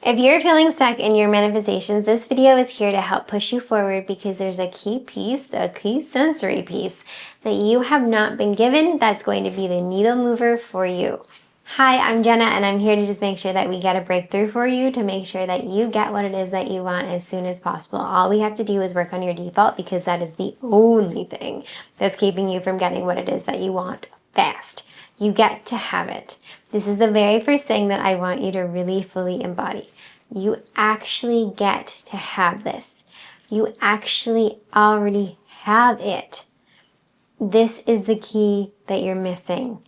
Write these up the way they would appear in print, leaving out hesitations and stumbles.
If you're feeling stuck in your manifestations, this video is here to help push you forward because there's a key piece, a key sensory piece that you have not been given that's going to be the needle mover for you. Hi, I'm Jenna, and I'm here to just make sure that we get a breakthrough for you to make sure that you get what it is that you want as soon as possible. All we have to do is work on your default because that is the only thing that's keeping you from getting what it is that you want fast. You get to have it. This is the very first thing that I want you to really fully embody. You actually get to have this. You actually already have it. This is the key that you're missing.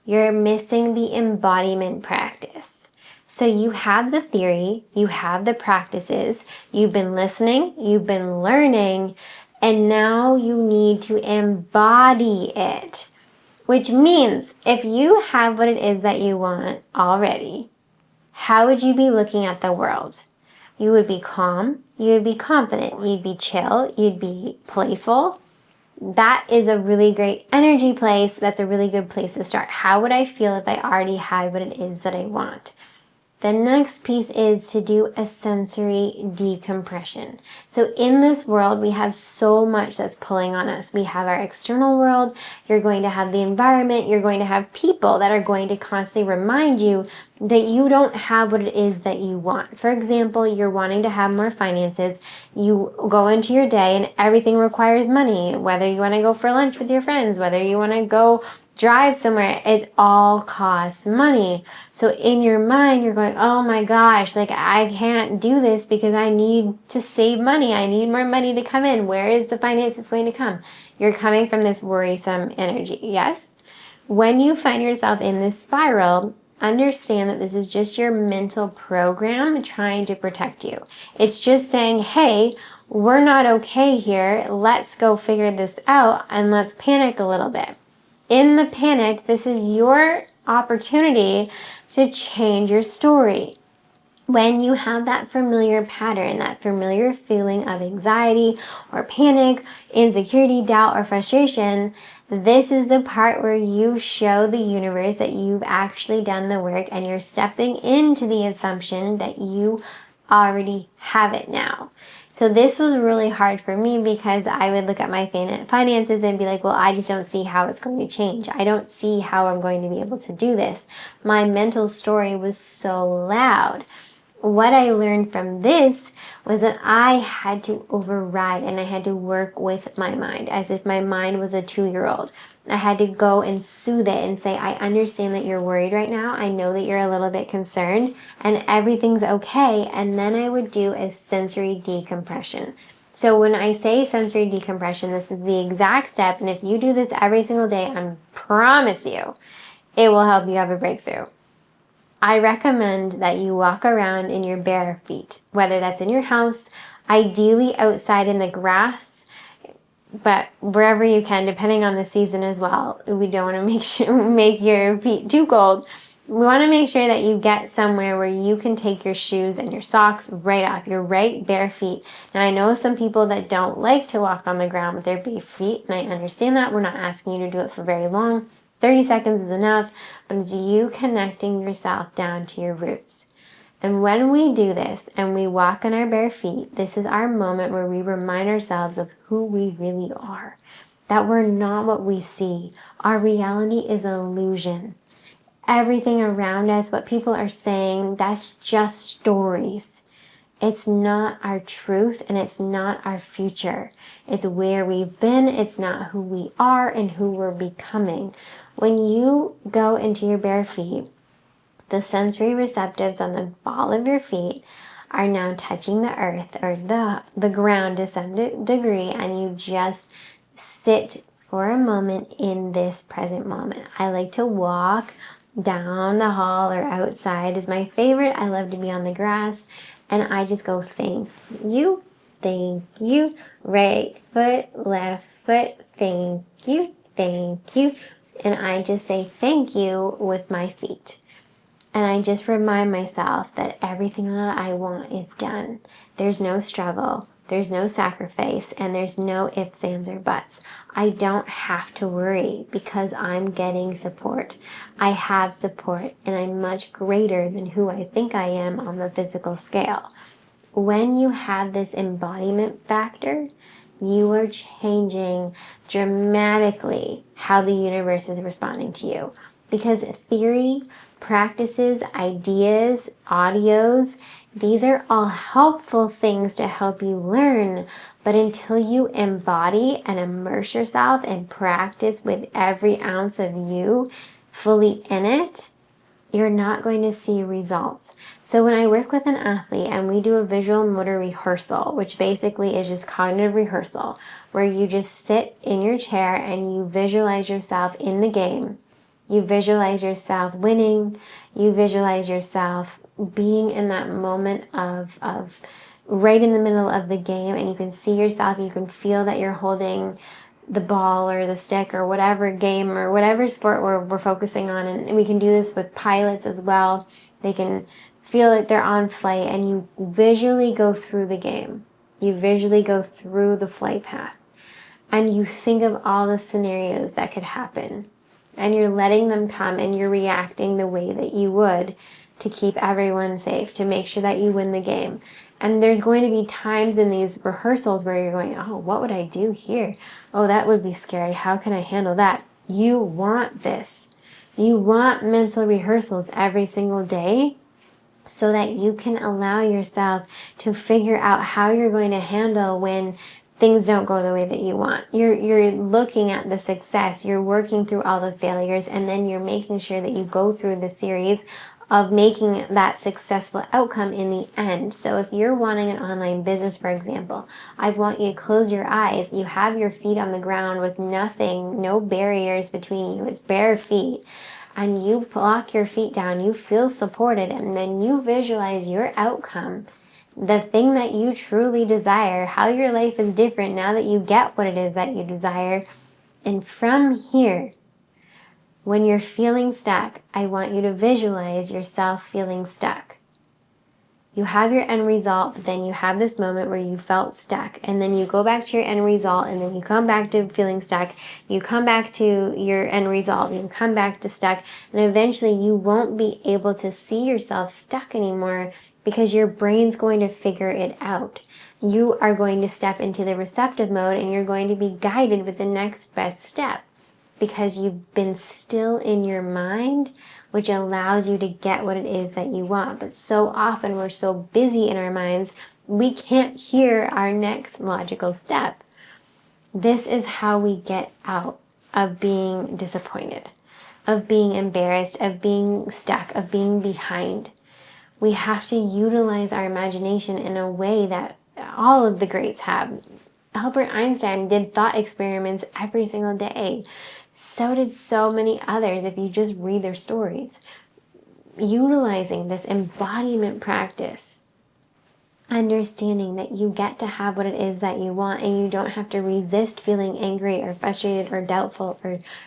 You're missing the embodiment practice. So you have the theory, you have the practices, you've been listening, you've been learning, and now you need to embody it. Which means if you have what it is that you want already, how would you be looking at the world? You would be calm, you would be confident, you'd be chill, you'd be playful. That is a really great energy place. That's a really good place to start. How would I feel if I already had what it is that I want? The next piece is to do a sensory decompression. So in this world, we have so much that's pulling on us. We have our external world, you're going to have the environment, you're going to have people that are going to constantly remind you that you don't have what it is that you want. For example, you're wanting to have more finances. You go into your day and everything requires money, whether you want to go for lunch with your friends, whether you want to go drive somewhere, it all costs money. So in your mind, you're going, oh my gosh, like I can't do this because I need to save money. I need more money to come in. Where is the finance that's going to come? You're coming from this worrisome energy, yes? When you find yourself in this spiral, understand that this is just your mental program trying to protect you. It's just saying, hey, we're not okay here. Let's go figure this out and let's panic a little bit. In the panic, this is your opportunity to change your story. When you have that familiar pattern, that familiar feeling of anxiety or panic, insecurity, doubt, or frustration, this is the part where you show the universe that you've actually done the work and you're stepping into the assumption that you already have it now. So this was really hard for me because I would look at my finances and be like, well, I just don't see how it's going to change. I don't see how I'm going to be able to do this. My mental story was so loud. What I learned from this was that I had to override and I had to work with my mind as if my mind was a 2-year-old. I had to go and soothe it and say, I understand that you're worried right now. I know that you're a little bit concerned and everything's okay. And then I would do a sensory decompression. So when I say sensory decompression, this is the exact step. And if you do this every single day, I promise you, it will help you have a breakthrough. I recommend that you walk around in your bare feet, whether that's in your house, ideally outside in the grass, but wherever you can, depending on the season as well. We don't want to make your feet too cold. We want to make sure that you get somewhere where you can take your shoes and your socks right off, your right bare feet. Now, I know some people that don't like to walk on the ground with their bare feet, and I understand that. We're not asking you to do it for very long. 30 seconds is enough, but it's you connecting yourself down to your roots. And when we do this and we walk on our bare feet, this is our moment where we remind ourselves of who we really are, that we're not what we see. Our reality is an illusion. Everything around us, what people are saying, that's just stories. It's not our truth and it's not our future. It's where we've been. It's not who we are and who we're becoming. When you go into your bare feet, the sensory receptives on the ball of your feet are now touching the earth or the ground to some degree, and you just sit for a moment in this present moment. I like to walk down the hall or outside is my favorite. I love to be on the grass. And I just go, thank you, right foot, left foot, thank you. And I just say thank you with my feet. And I just remind myself that everything that I want is done. There's no struggle. There's no sacrifice, and there's no ifs, ands, or buts. I don't have to worry because I'm getting support. I have support, and I'm much greater than who I think I am on the physical scale. When you have this embodiment factor, you are changing dramatically how the universe is responding to you. Because theory, practices, ideas, audios, these are all helpful things to help you learn. But until you embody and immerse yourself and practice with every ounce of you fully in it, you're not going to see results. So when I work with an athlete and we do a visual motor rehearsal, which basically is just cognitive rehearsal, where you just sit in your chair and you visualize yourself in the game. You visualize yourself winning. You visualize yourself being in that moment of right in the middle of the game, and you can see yourself, you can feel that you're holding the ball or the stick or whatever game or whatever sport we're focusing on. And we can do this with pilots as well. They can feel like they're on flight, and you visually go through the game. You visually go through the flight path, and you think of all the scenarios that could happen, and you're letting them come, and you're reacting the way that you would to keep everyone safe, to make sure that you win the game. And there's going to be times in these rehearsals where you're going, oh, what would I do here? Oh, that would be scary. How can I handle that? You want this. You want mental rehearsals every single day so that you can allow yourself to figure out how you're going to handle when things don't go the way that you want. You're looking at the success, you're working through all the failures, and then you're making sure that you go through the series of making that successful outcome in the end. So if you're wanting an online business, for example, I want you to close your eyes. You have your feet on the ground with nothing, no barriers between you. It's bare feet. And you block your feet down, you feel supported, and then you visualize your outcome, the thing that you truly desire, how your life is different now that you get what it is that you desire. And from here, when you're feeling stuck, I want you to visualize yourself feeling stuck. You have your end result, but then you have this moment where you felt stuck, and then you go back to your end result, and then you come back to feeling stuck, you come back to your end result, you come back to stuck, and eventually you won't be able to see yourself stuck anymore because your brain's going to figure it out. You are going to step into the receptive mode, and you're going to be guided with the next best step, because you've been still in your mind, which allows you to get what it is that you want. But so often we're so busy in our minds, we can't hear our next logical step. This is how we get out of being disappointed, of being embarrassed, of being stuck, of being behind. We have to utilize our imagination in a way that all of the greats have. Albert Einstein did thought experiments every single day. So did so many others if you just read their stories. Utilizing this embodiment practice, understanding that you get to have what it is that you want, and you don't have to resist feeling angry or frustrated or doubtful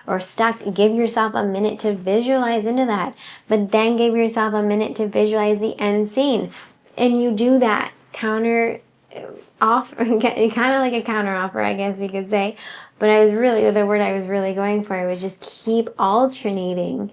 or stuck. Give yourself a minute to visualize into that, but then give yourself a minute to visualize the end scene. And you do that counter offer, kind of like a counter offer, I guess you could say. But the word I was really going for was just keep alternating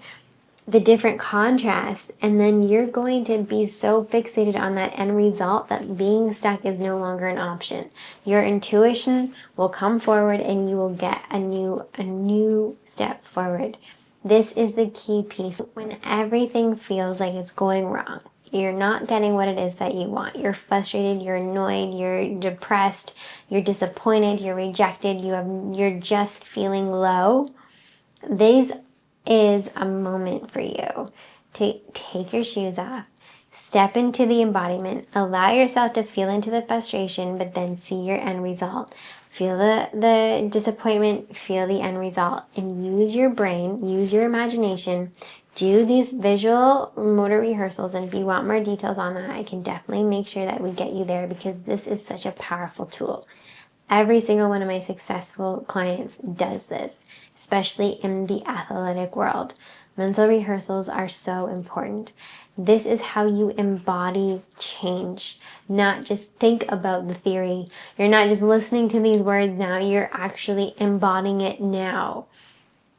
the different contrasts, and then you're going to be so fixated on that end result that being stuck is no longer an option. Your intuition will come forward, and you will get a new step forward. This is the key piece. When everything feels like it's going wrong, you're not getting what it is that you want, you're frustrated, you're annoyed, you're depressed, you're disappointed, you're rejected, you're just feeling low, this is a moment for you to take your shoes off, step into the embodiment, allow yourself to feel into the frustration, but then see your end result. Feel the disappointment, feel the end result, and use your brain, use your imagination. Do these visual motor rehearsals, and if you want more details on that, I can definitely make sure that we get you there, because this is such a powerful tool. Every single one of my successful clients does this, especially in the athletic world. Mental rehearsals are so important. This is how you embody change, not just think about the theory. You're not just listening to these words now, you're actually embodying it now.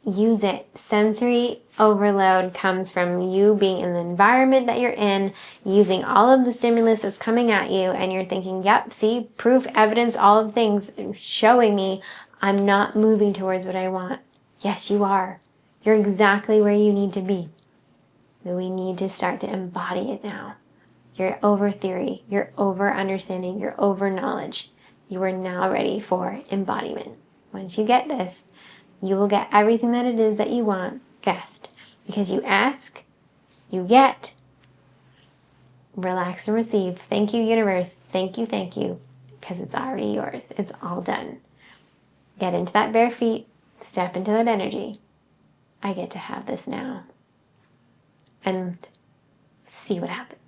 Use it. Sensory overload comes from you being in the environment that you're in, using all of the stimulus that's coming at you, and you're thinking, yep, see, proof, evidence, all of the things showing me I'm not moving towards what I want. Yes, you are. You're exactly where you need to be. But we need to start to embody it now. You're over theory, you're over understanding, you're over knowledge. You are now ready for embodiment. Once you get this, you will get everything that it is that you want fast. Because you ask, you get. Relax and receive. Thank you, universe. Thank you, because it's already yours. It's all done. Get into that bare feet. Step into that energy. I get to have this now. And see what happens.